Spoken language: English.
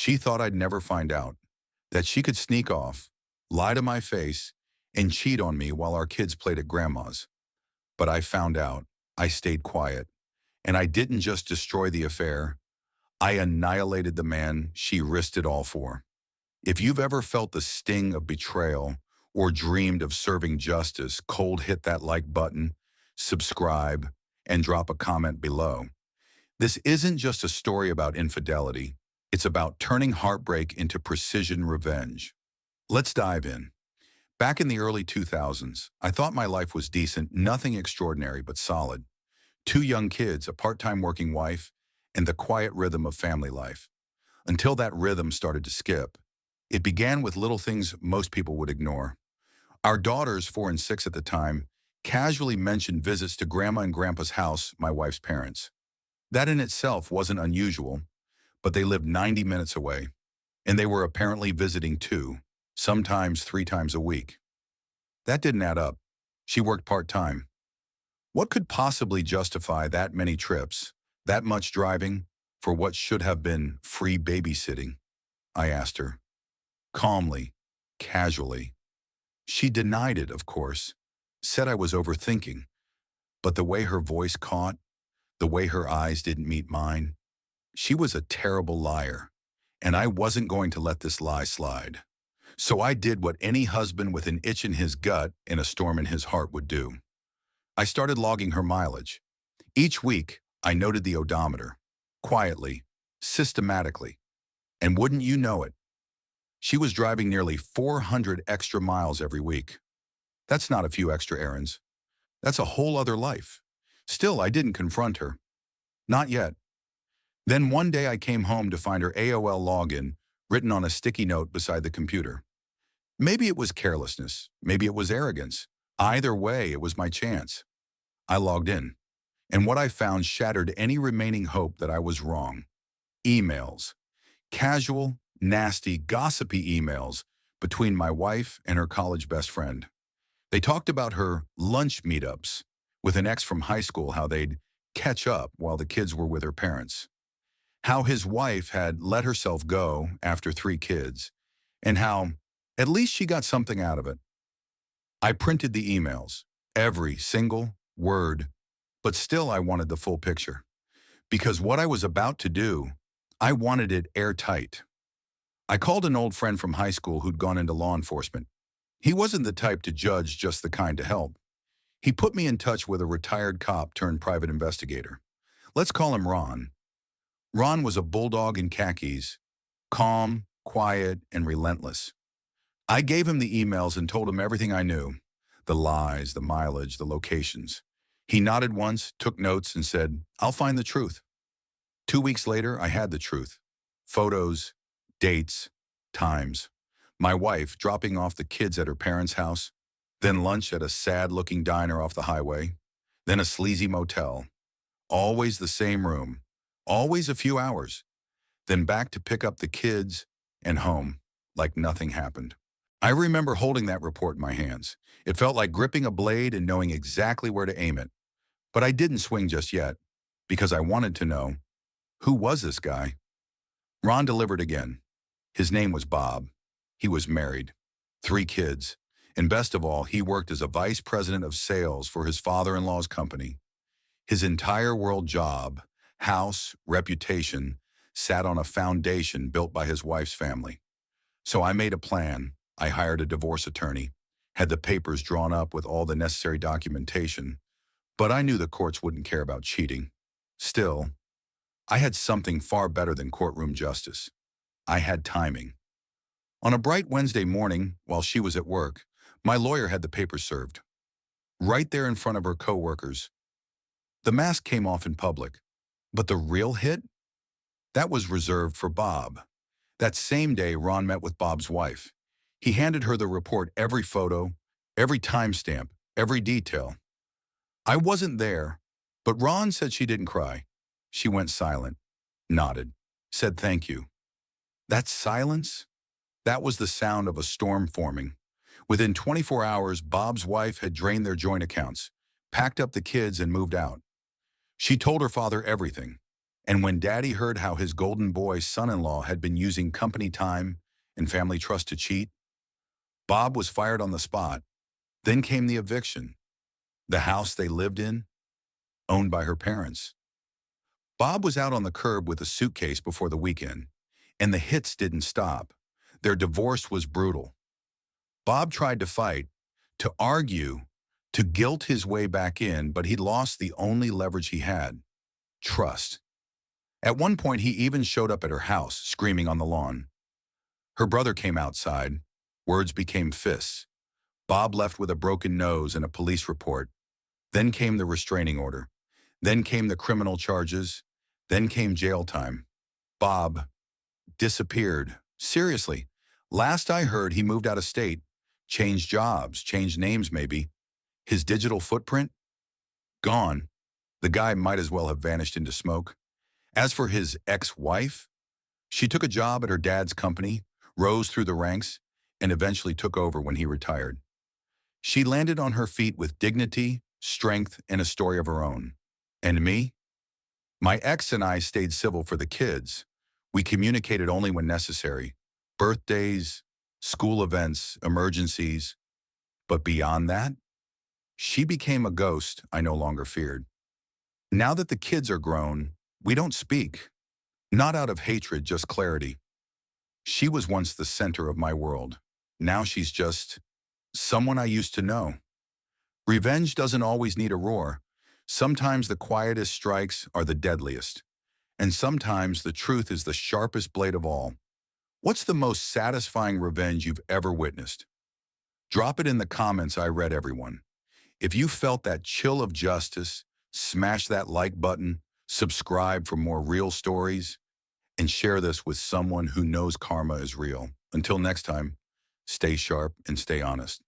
She thought I'd never find out, that she could sneak off, lie to my face, and cheat on me while our kids played at grandma's. But I found out. I stayed quiet. And I didn't just destroy the affair, I annihilated the man she risked it all for. If you've ever felt the sting of betrayal or dreamed of serving justice, cold hit that like button, subscribe, and drop a comment below. This isn't just a story about infidelity. It's about turning heartbreak into precision revenge. Let's dive in. Back in the early 2000s, I thought my life was decent, nothing extraordinary but solid. Two young kids, a part-time working wife, and the quiet rhythm of family life. Until that rhythm started to skip. It began with little things most people would ignore. Our daughters, 4 and 6 at the time, casually mentioned visits to Grandma and Grandpa's house, my wife's parents. That in itself wasn't unusual, but they lived 90 minutes away, and they were apparently visiting 2, sometimes 3 times a week. That didn't add up. She worked part-time. What could possibly justify that many trips, that much driving, for what should have been free babysitting? I asked her. Calmly, casually. She denied it, of course, said I was overthinking, but the way her voice caught, the way her eyes didn't meet mine, she was a terrible liar, and I wasn't going to let this lie slide. So I did what any husband with an itch in his gut and a storm in his heart would do. I started logging her mileage. Each week, I noted the odometer, quietly, systematically, and wouldn't you know it, she was driving nearly 400 extra miles every week. That's not a few extra errands. That's a whole other life. Still, I didn't confront her. Not yet. Then one day I came home to find her AOL login written on a sticky note beside the computer. Maybe it was carelessness. Maybe it was arrogance. Either way, it was my chance. I logged in, and what I found shattered any remaining hope that I was wrong. Emails. Casual, nasty, gossipy emails between my wife and her college best friend. They talked about her lunch meetups with an ex from high school, how they'd catch up while the kids were with her parents, how his wife had let herself go after 3 kids, and how at least she got something out of it. I printed the emails, every single word, but still I wanted the full picture. Because what I was about to do, I wanted it airtight. I called an old friend from high school who'd gone into law enforcement. He wasn't the type to judge, just the kind to help. He put me in touch with a retired cop turned private investigator. Let's call him Ron. Ron was a bulldog in khakis, calm, quiet, and relentless. I gave him the emails and told him everything I knew, the lies, the mileage, the locations. He nodded once, took notes, and said, "I'll find the truth." 2 weeks later, I had the truth. Photos, dates, times. My wife dropping off the kids at her parents' house, then lunch at a sad-looking diner off the highway, then a sleazy motel. Always the same room, always a few hours, then back to pick up the kids and home, like nothing happened. I remember holding that report in my hands. It felt like gripping a blade and knowing exactly where to aim it. But I didn't swing just yet, because I wanted to know, who was this guy? Ron delivered again. His name was Bob. He was married, 3 kids, and best of all, he worked as a vice president of sales for his father-in-law's company. His entire world job, house, reputation, sat on a foundation built by his wife's family. So I made a plan. I hired a divorce attorney, had the papers drawn up with all the necessary documentation, but I knew the courts wouldn't care about cheating. Still, I had something far better than courtroom justice. I had timing. On a bright Wednesday morning, while she was at work, my lawyer had the papers served. Right there in front of her coworkers. The mask came off in public, but the real hit? That was reserved for Bob. That same day, Ron met with Bob's wife. He handed her the report, every photo, every timestamp, every detail. I wasn't there, but Ron said she didn't cry. She went silent, nodded, said thank you. That silence? That was the sound of a storm forming. Within 24 hours, Bob's wife had drained their joint accounts, packed up the kids, and moved out. She told her father everything, And when Daddy heard how his golden boy son-in-law had been using company time and family trust to cheat, Bob was fired on the spot. Then came the eviction. The house they lived in, owned by her parents. Bob was out on the curb with a suitcase before the weekend, and the hits didn't stop. Their divorce was brutal. Bob tried to fight, to argue, to guilt his way back in, but he'd lost the only leverage he had: trust. At one point, he even showed up at her house, screaming on the lawn. Her brother came outside. Words became fists. Bob left with a broken nose and a police report. Then came the restraining order. Then came the criminal charges. Then came jail time. Bob disappeared. Seriously. Last I heard, he moved out of state, changed jobs, changed names maybe. His digital footprint? Gone. The guy might as well have vanished into smoke. As for his ex-wife, she took a job at her dad's company, rose through the ranks, and eventually took over when he retired. She landed on her feet with dignity, strength, and a story of her own. And me? My ex and I stayed civil for the kids. We communicated only when necessary. Birthdays, school events, emergencies. But beyond that, she became a ghost I no longer feared. Now that the kids are grown, we don't speak. Not out of hatred, just clarity. She was once the center of my world. Now she's just someone I used to know. Revenge doesn't always need a roar. Sometimes the quietest strikes are the deadliest. And sometimes the truth is the sharpest blade of all. What's the most satisfying revenge you've ever witnessed? Drop it in the comments. I read everyone. If you felt that chill of justice, smash that like button, subscribe for more real stories, and share this with someone who knows karma is real. Until next time, stay sharp and stay honest.